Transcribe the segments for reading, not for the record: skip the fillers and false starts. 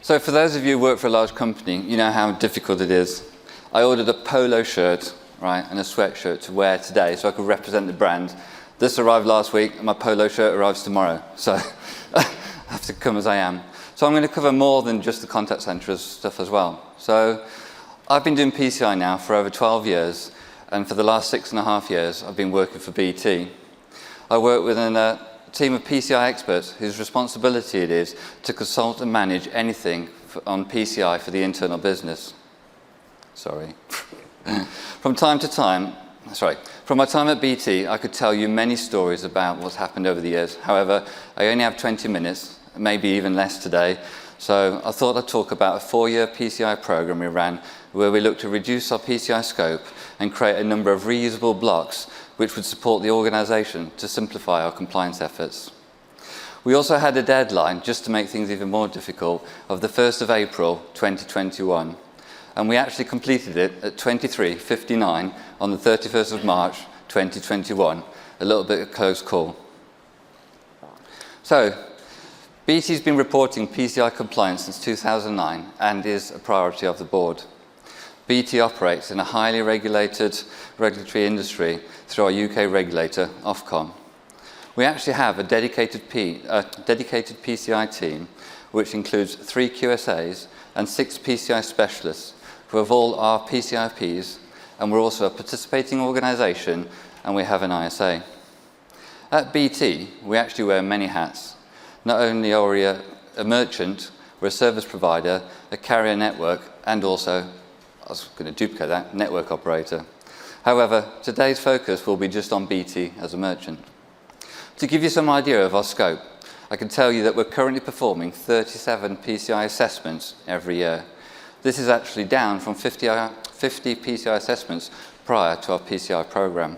So for those of you who work for a large company, you know how difficult it is. I ordered a polo shirt, right, and a sweatshirt to wear today so I could represent the brand. This arrived last week, and my polo shirt arrives tomorrow. So I have to come as I am. So I'm going to cover more than just the contact center stuff as well. So I've been doing PCI now for over 12 years, and for the last 6.5 years, I've been working for BT. I work with a team of PCI experts whose responsibility it is to consult and manage anything on PCI for the internal business. From my time at BT, I could tell you many stories about what's happened over the years. However, I only have 20 minutes, maybe even less today. So I thought I'd talk about a 4-year PCI program we ran where we looked to reduce our PCI scope and create a number of reusable blocks which would support the organisation to simplify our compliance efforts. We also had a deadline, just to make things even more difficult, of the 1st of April 2021. And we actually completed it at 23:59 on the 31st of March 2021. A little bit of close call. So, BT's been reporting PCI compliance since 2009 and is a priority of the board. BT operates in a highly regulated regulatory industry through our UK regulator, Ofcom. We actually have a dedicated PCI team, which includes 3 QSAs and 6 PCI specialists who have all our PCIPs, and we're also a participating organisation, and we have an ISA. At BT, we actually wear many hats. Not only are we a merchant, we're a service provider, a carrier network, and also, I was going to duplicate that, network operator. However, today's focus will be just on BT as a merchant. To give you some idea of our scope, I can tell you that we're currently performing 37 PCI assessments every year. This is actually down from 50 PCI assessments prior to our PCI program.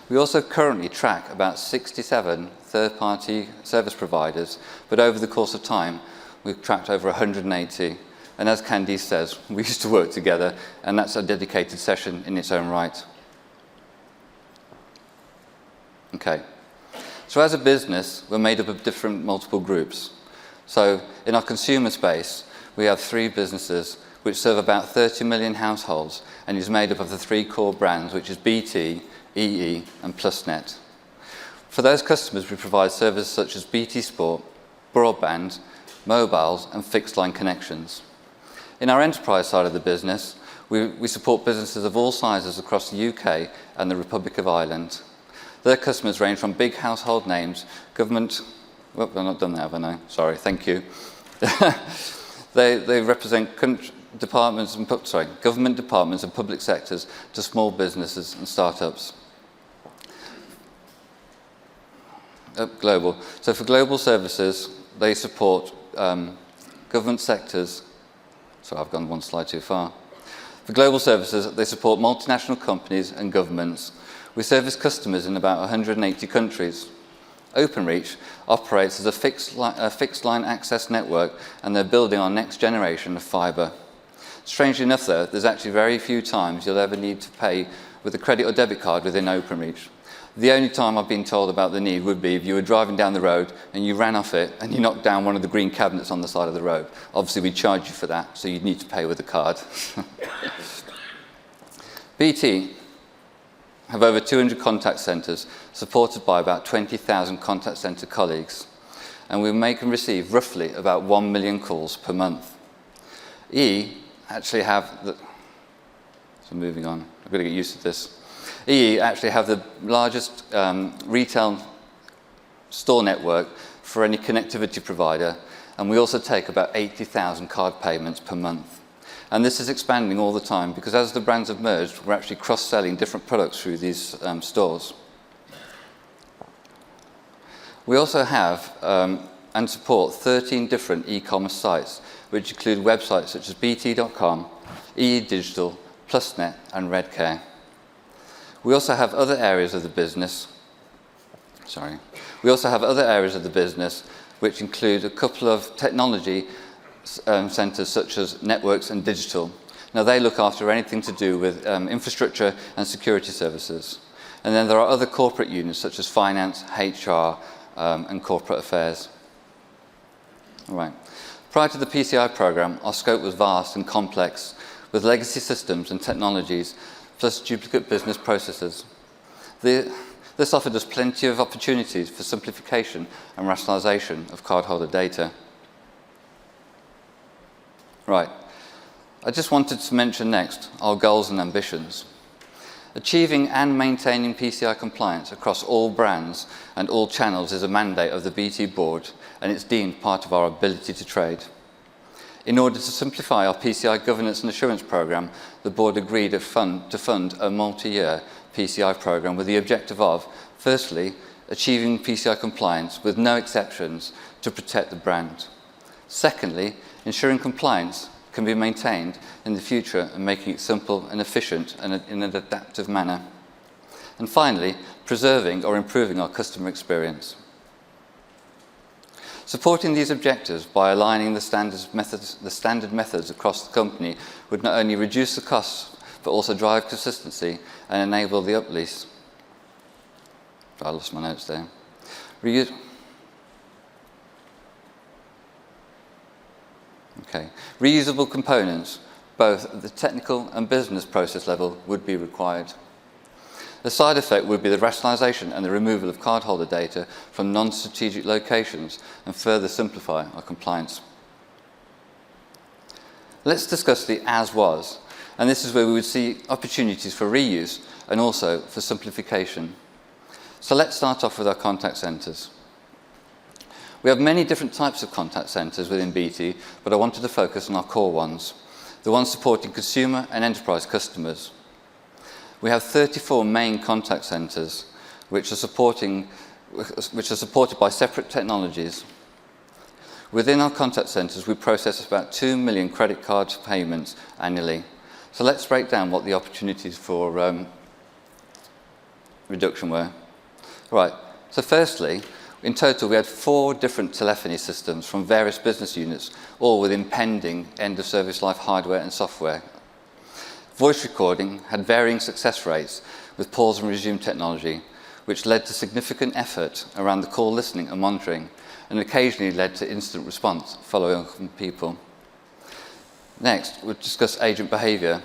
We also currently track about 67 third-party service providers, but over the course of time, we've tracked over 180. And as Candice says, we used to work together, and that's a dedicated session in its own right. Okay. So as a business, we're made up of different multiple groups. So in our consumer space, we have 3 businesses which serve about 30 million households and is made up of the 3 core brands, which is BT, EE, and PlusNet. For those customers, we provide services such as BT Sport, broadband, mobiles, and fixed line connections. In our enterprise side of the business, we support businesses of all sizes across the UK and the Republic of Ireland. Their customers range from big household names, government... Oh, I've not done that, have I now? Sorry, thank you. They represent government departments and public sectors to small businesses and startups. Global. So for global services, they support government sectors. Sorry, I've gone one slide too far. For global services, they support multinational companies and governments. We service customers in about 180 countries. Openreach operates as a fixed line access network, and they're building our next generation of fibre. Strangely enough, though, there's actually very few times you'll ever need to pay with a credit or debit card within Openreach. The only time I've been told about the need would be if you were driving down the road and you ran off it and you knocked down one of the green cabinets on the side of the road. Obviously, we'd charge you for that, so you'd need to pay with a card. BT have over 200 contact centres, supported by about 20,000 contact centre colleagues. And we make and receive roughly about 1 million calls per month. Actually have so moving on, I've got to get used to this. Actually have the largest retail store network for any connectivity provider, and we also take about 80,000 card payments per month. And this is expanding all the time because as the brands have merged, we're actually cross-selling different products through these stores. We also have and support 13 different e-commerce sites, which include websites such as bt.com, EE Digital, PlusNet, and Redcare. We also have other areas of the business. Which include a couple of technology centres such as networks and digital. Now they look after anything to do with infrastructure and security services. And then there are other corporate units such as finance, HR, and corporate affairs. All right. Prior to the PCI program, our scope was vast and complex, with legacy systems and technologies, plus duplicate business processes. This offered us plenty of opportunities for simplification and rationalization of cardholder data. Right, I just wanted to mention next our goals and ambitions. Achieving and maintaining PCI compliance across all brands and all channels is a mandate of the BT board, and it's deemed part of our ability to trade. In order to simplify our PCI governance and assurance program, the board agreed to fund a multi-year PCI program with the objective of, firstly, achieving PCI compliance with no exceptions to protect the brand. Secondly, ensuring compliance can be maintained in the future and making it simple and efficient and in an adaptive manner. And finally, preserving or improving our customer experience. Supporting these objectives by aligning the standard methods across the company would not only reduce the costs, but also drive consistency and enable the uplease. I lost my notes there. Reusable components, both at the technical and business process level, would be required. The side effect would be the rationalization and the removal of cardholder data from non-strategic locations and further simplify our compliance. Let's discuss the as-was, and this is where we would see opportunities for reuse and also for simplification. So let's start off with our contact centers. We have many different types of contact centers within BT, but I wanted to focus on our core ones, the ones supporting consumer and enterprise customers. We have 34 main contact centers which are supported by separate technologies. Within our contact centers, we process about 2 million credit card payments annually. So let's break down what the opportunities for reduction were. Right, so firstly, in total, we had 4 different telephony systems from various business units, all with impending end-of-service life hardware and software. Voice recording had varying success rates with pause and resume technology, which led to significant effort around the call listening and monitoring, and occasionally led to instant response following from people. Next, we'll discuss agent behavior.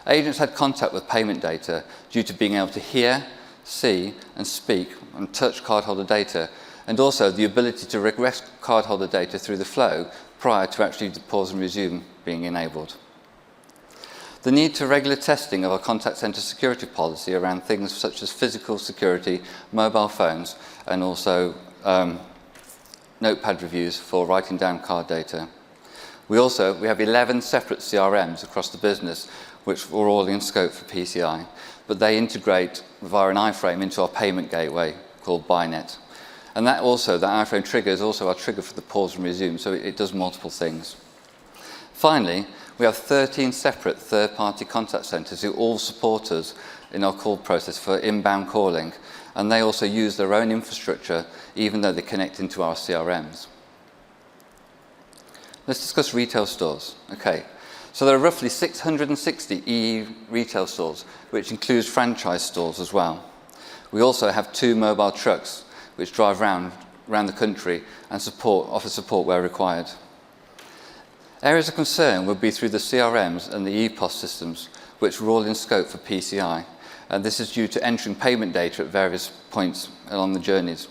Agents had contact with payment data due to being able to hear, see, and speak and touch cardholder data, and also the ability to regress cardholder data through the flow prior to actually the pause and resume being enabled. The need to regular testing of our contact center security policy around things such as physical security, mobile phones, and also notepad reviews for writing down card data. We have 11 separate CRMs across the business, which were all in scope for PCI, but they integrate via an iframe into our payment gateway called Bynet. And that iframe trigger is also our trigger for the pause and resume, so it does multiple things. Finally, we have 13 separate third-party contact centers who all support us in our call process for inbound calling, and they also use their own infrastructure even though they connect into our CRMs. Let's discuss retail stores. Okay, so there are roughly 660 EE retail stores, which includes franchise stores as well. We also have 2 mobile trucks which drive around the country and offer support where required. Areas of concern would be through the CRMs and the EPOS systems, which were all in scope for PCI, and this is due to entering payment data at various points along the journeys.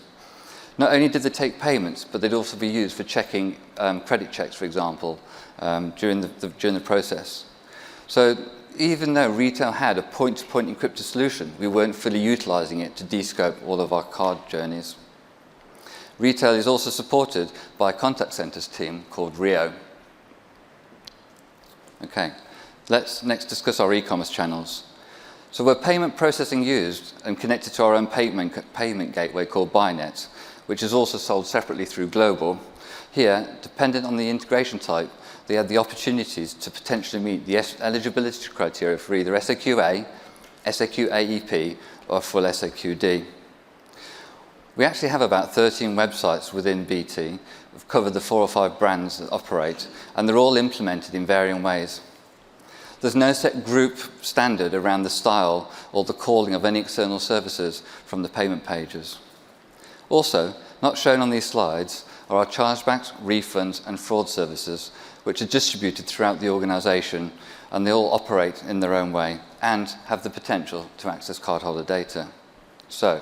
Not only did they take payments, but they'd also be used for checking credit checks, for example, during the process. So even though retail had a point-to-point encrypted solution, we weren't fully utilizing it to de-scope all of our card journeys. Retail is also supported by a contact centers team called Rio. Okay, let's next discuss our e-commerce channels. So we're payment processing used and connected to our own payment gateway called Bynet, which is also sold separately through Global. Here, dependent on the integration type, they had the opportunities to potentially meet the eligibility criteria for either SAQA, SAQ-AEP, or full SAQ-D. We actually have about 13 websites within BT. We've covered the 4 or 5 brands that operate, and they're all implemented in varying ways. There's no set group standard around the style or the calling of any external services from the payment pages. Also, not shown on these slides are our chargebacks, refunds, and fraud services, which are distributed throughout the organisation, and they all operate in their own way and have the potential to access cardholder data. So,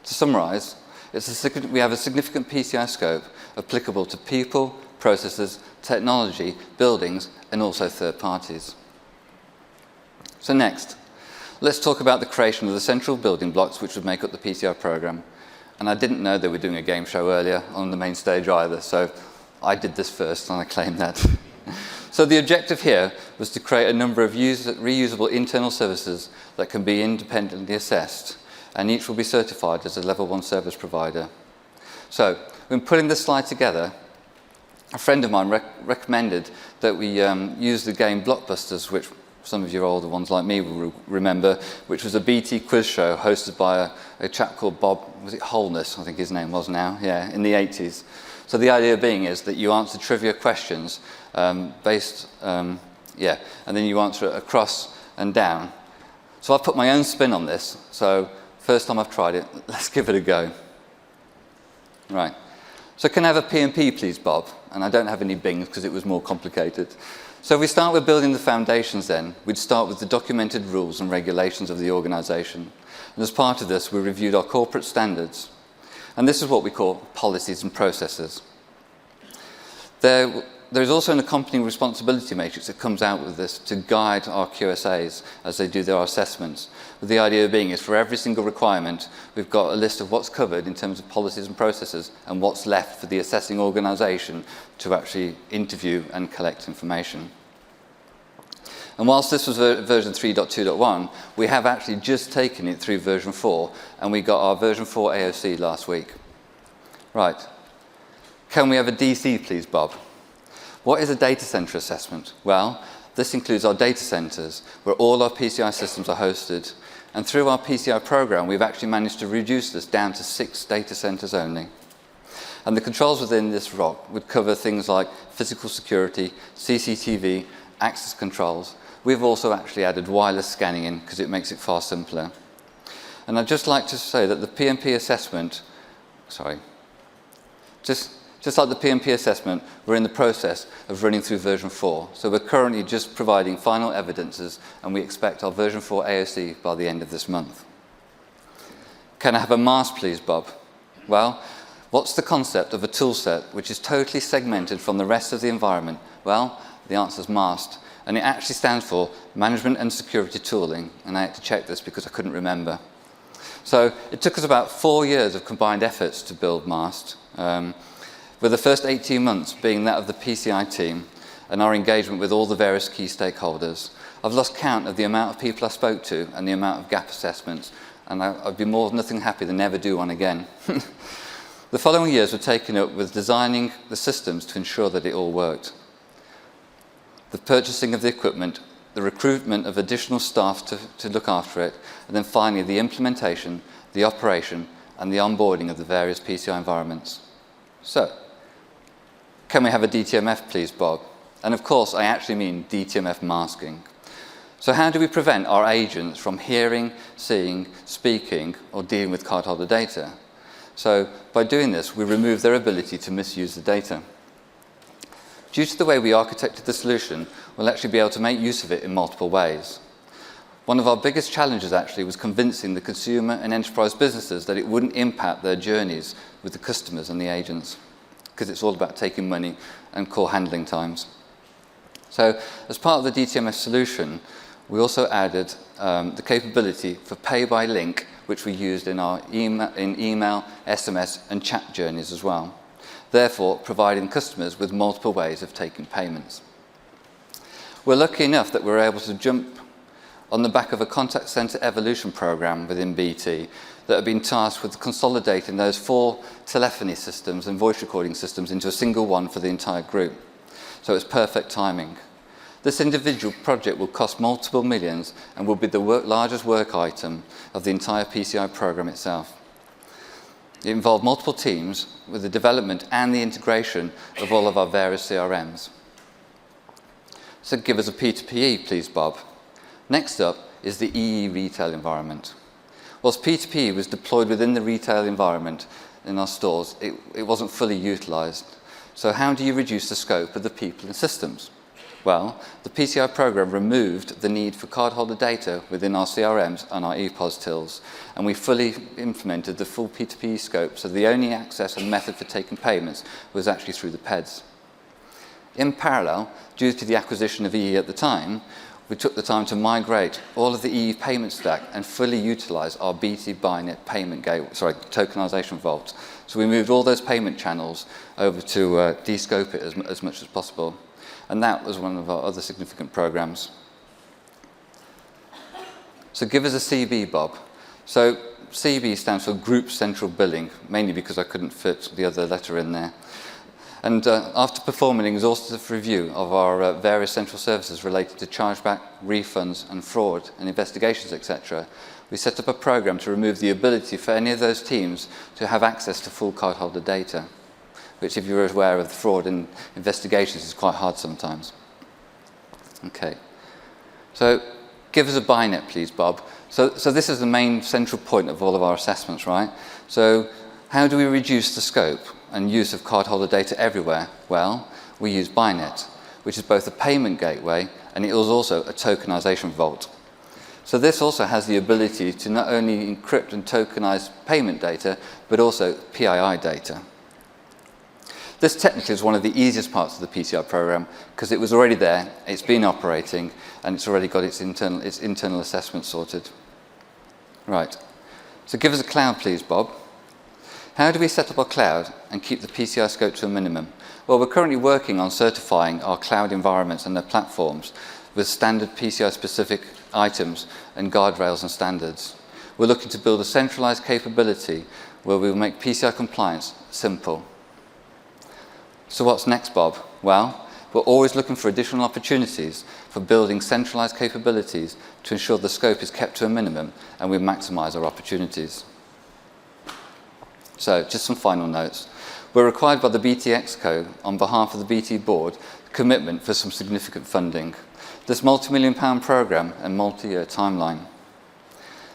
to summarise, we have a significant PCI scope applicable to people, processes, technology, buildings, and also third parties. So next, let's talk about the creation of the central building blocks which would make up the PCI program. And I didn't know they were doing a game show earlier on the main stage either, so I did this first and I claim that. So the objective here was to create a number of reusable internal services that can be independently assessed, and each will be certified as a level 1 service provider. So when putting this slide together, a friend of mine recommended that we use the game Blockbusters, which some of you older ones like me will remember, which was a BT quiz show hosted by a chap called Bob, was it Holness, I think his name was now, yeah, in the 80s. So the idea being is that you answer trivia questions and then you answer it across and down. So I've put my own spin on this, so first time I've tried it, let's give it a go. Right, so can I have a P&P please, Bob? And I don't have any bings because it was more complicated. So if we start with building the foundations then, we'd start with the documented rules and regulations of the organisation. And as part of this, we reviewed our corporate standards. And this is what we call policies and processes. There is also an accompanying responsibility matrix that comes out with this to guide our QSAs as they do their assessments. But the idea being is for every single requirement, we've got a list of what's covered in terms of policies and processes and what's left for the assessing organisation to actually interview and collect information. And whilst this was version 3.2.1, we have actually just taken it through version 4, and we got our version 4 AOC last week. Right. Can we have a DC, please, Bob? What is a data centre assessment? Well, this includes our data centres, where all our PCI systems are hosted. And through our PCI program, we've actually managed to reduce this down to 6 data centres only. And the controls within this ROC would cover things like physical security, CCTV, access controls. We've also actually added wireless scanning in because it makes it far simpler. And I'd just like to say that the P&P assessment, just like the P&P assessment, we're in the process of running through version 4. So we're currently just providing final evidences, and we expect our version 4 AOC by the end of this month. Can I have a mask, please, Bob? Well, what's the concept of a tool set which is totally segmented from the rest of the environment? Well, the answer is MAST, and it actually stands for Management and Security Tooling, and I had to check this because I couldn't remember. So it took us about 4 years of combined efforts to build MAST, with the first 18 months being that of the PCI team and our engagement with all the various key stakeholders. I've lost count of the amount of people I spoke to and the amount of gap assessments, and I'd be more than nothing happy to never do one again. The following years were taken up with designing the systems to ensure that it all worked. The purchasing of the equipment, the recruitment of additional staff to look after it, and then finally the implementation, the operation, and the onboarding of the various PCI environments. So, can we have a DTMF, please, Bob? And of course, I actually mean DTMF masking. So how do we prevent our agents from hearing, seeing, speaking, or dealing with cardholder data? So by doing this, we remove their ability to misuse the data. Due to the way we architected the solution, we'll actually be able to make use of it in multiple ways. One of our biggest challenges actually was convincing the consumer and enterprise businesses that it wouldn't impact their journeys with the customers and the agents, because it's all about taking money and core handling times. So as part of the DTMF solution, we also added the capability for pay by link, which we used in our email, SMS, and chat journeys as well, therefore providing customers with multiple ways of taking payments. We're lucky enough that we're able to jump on the back of a contact center evolution program within BT that have been tasked with consolidating those 4 telephony systems and voice recording systems into a single one for the entire group. So it's perfect timing. This individual project will cost multiple millions and will be the largest work item of the entire PCI program itself. It involved multiple teams with the development and the integration of all of our various CRMs. So give us a P2PE, please, Bob. Next up is the EE retail environment. Whilst P2P was deployed within the retail environment, in our stores, it wasn't fully utilised. So how do you reduce the scope of the people and systems? Well, the PCI program removed the need for cardholder data within our CRMs and our EPOS tills, and we fully implemented the full P2P scope, so the only access and method for taking payments was actually through the PEDs. In parallel, due to the acquisition of EE at the time, we took the time to migrate all of the EE payment stack and fully utilise our BT Buynet payment tokenization vault. So we moved all those payment channels over to de-scope it as much as possible. And that was one of our other significant programs. So give us a CB, Bob. So CB stands for Group Central Billing, mainly because I couldn't fit the other letter in there. And after performing an exhaustive review of our various central services related to chargeback, refunds, and fraud, and investigations, etc., we set up a program to remove the ability for any of those teams to have access to full cardholder data, which, if you're aware of the fraud and investigations, is quite hard sometimes. Okay. So give us a Buynet, please, Bob. So this is the main central point of all of our assessments, right? So how do we reduce the scope and use of cardholder data everywhere? Well, we use Buynet, which is both a payment gateway and it was also a tokenization vault. So this also has the ability to not only encrypt and tokenize payment data, but also PII data. This technically is one of the easiest parts of the PCI program because it was already there, it's been operating, and it's already got its internal assessment sorted. Right, so give us a cloud, please, Bob. How do we set up our cloud and keep the PCI scope to a minimum? Well, we're currently working on certifying our cloud environments and their platforms with standard PCI-specific items and guardrails and standards. We're looking to build a centralized capability where we'll make PCI compliance simple. So what's next, Bob? Well, we're always looking for additional opportunities for building centralized capabilities to ensure the scope is kept to a minimum and we maximize our opportunities. So, just some final notes. We're required by the BTX Code, on behalf of the BT Board, commitment for some significant funding. This multi-million-pound programme and multi-year timeline.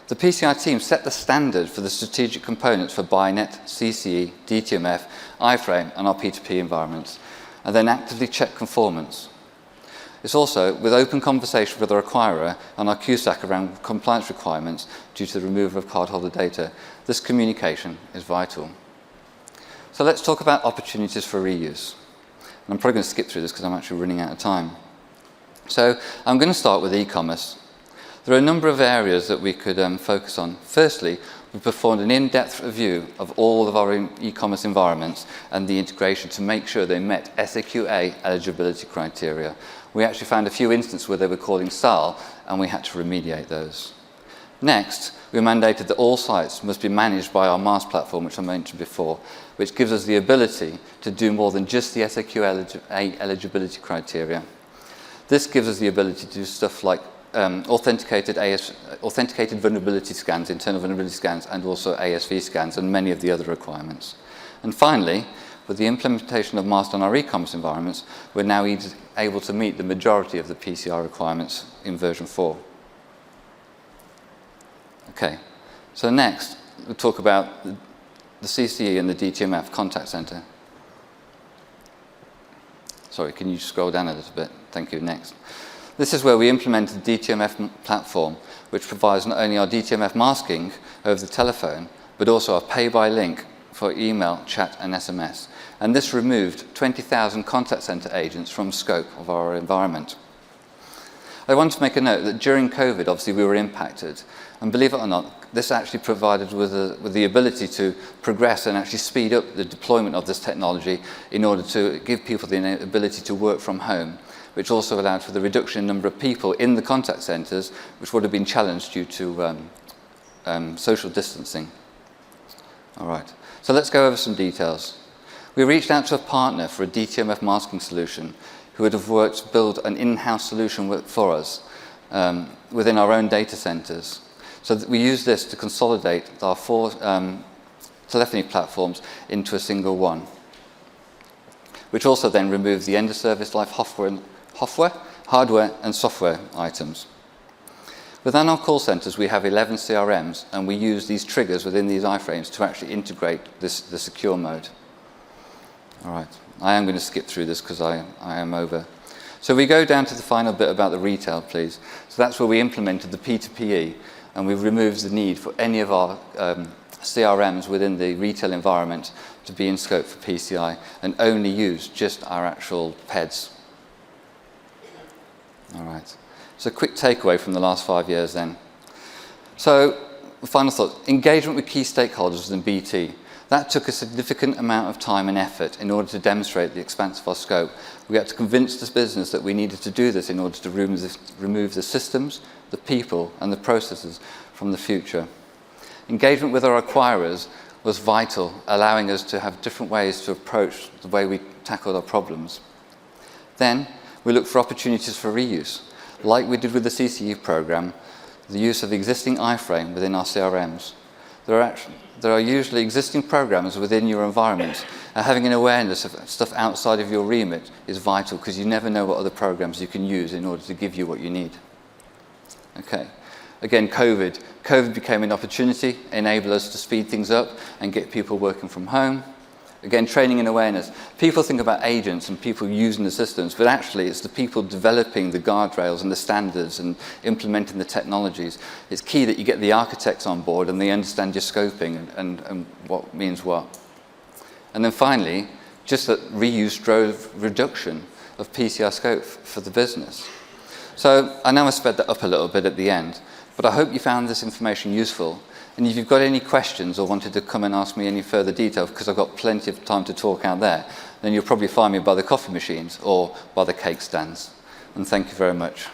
The PCI team set the standard for the strategic components for Buynet, CCE, DTMF, iframe, and our P2P environments, and then actively check conformance. It's also with open conversation with our acquirer and our QSAC around compliance requirements due to the removal of cardholder data. This communication is vital. So let's talk about opportunities for reuse. And I'm probably going to skip through this because I'm actually running out of time. So I'm going to start with e-commerce. There are a number of areas that we could focus on. Firstly, we performed an in-depth review of all of our e-commerce environments and the integration to make sure they met SAQA eligibility criteria. We actually found a few instances where they were calling SAL, and we had to remediate those. Next, we mandated that all sites must be managed by our MAS platform, which I mentioned before, which gives us the ability to do more than just the SAQA eligibility criteria. This gives us the ability to do stuff like authenticated vulnerability scans, internal vulnerability scans, and also ASV scans, and many of the other requirements. And finally, with the implementation of MAST on our e-commerce environments, we're now able to meet the majority of the PCI requirements in version 4. Okay, so next, we'll talk about the CCE and the DTMF contact center. Sorry, can you scroll down a little bit? Thank you, next. This is where we implemented the DTMF platform, which provides not only our DTMF masking over the telephone, but also our pay-by-link for email, chat, and SMS. And this removed 20,000 contact center agents from scope of our environment. I want to make a note that during COVID, obviously, we were impacted. And believe it or not, this actually provided with the ability to progress and actually speed up the deployment of this technology in order to give people the ability to work from home, which also allowed for the reduction in number of people in the contact centres, which would have been challenged due to social distancing. All right, so let's go over some details. We reached out to a partner for a DTMF masking solution who would have worked to build an in-house solution for us within our own data centres. So that we use this to consolidate our 4 telephony platforms into a single one, which also then removes the end-of-service life hardware and software items. Within our call centers, we have 11 CRMs, and we use these triggers within these iframes to actually integrate the secure mode. All right, I am going to skip through this because I am over. So we go down to the final bit about the retail, please. So that's where we implemented the P2PE, and we've removed the need for any of our CRMs within the retail environment to be in scope for PCI and only use just our actual PEDs. All right. So a quick takeaway from the last 5 years then. So final thought, engagement with key stakeholders within BT. That took a significant amount of time and effort in order to demonstrate the expanse of our scope. We had to convince this business that we needed to do this in order to remove the systems, the people, and the processes from the future. Engagement with our acquirers was vital, allowing us to have different ways to approach the way we tackled our problems. Then, we looked for opportunities for reuse, like we did with the CCU program, the use of existing iframe within our CRMs. There are usually existing programs within your environment, and having an awareness of stuff outside of your remit is vital because you never know what other programs you can use in order to give you what you need. Okay. Again, COVID. COVID became an opportunity, enabled us to speed things up and get people working from home. Again, training and awareness. People think about agents and people using the systems, but actually it's the people developing the guardrails and the standards and implementing the technologies. It's key that you get the architects on board and they understand your scoping and what means what. And then finally, just that reuse drove reduction of PCI scope for the business. So I know I sped that up a little bit at the end, but I hope you found this information useful. And if you've got any questions or wanted to come and ask me any further detail, because I've got plenty of time to talk out there, then you'll probably find me by the coffee machines or by the cake stands. And thank you very much.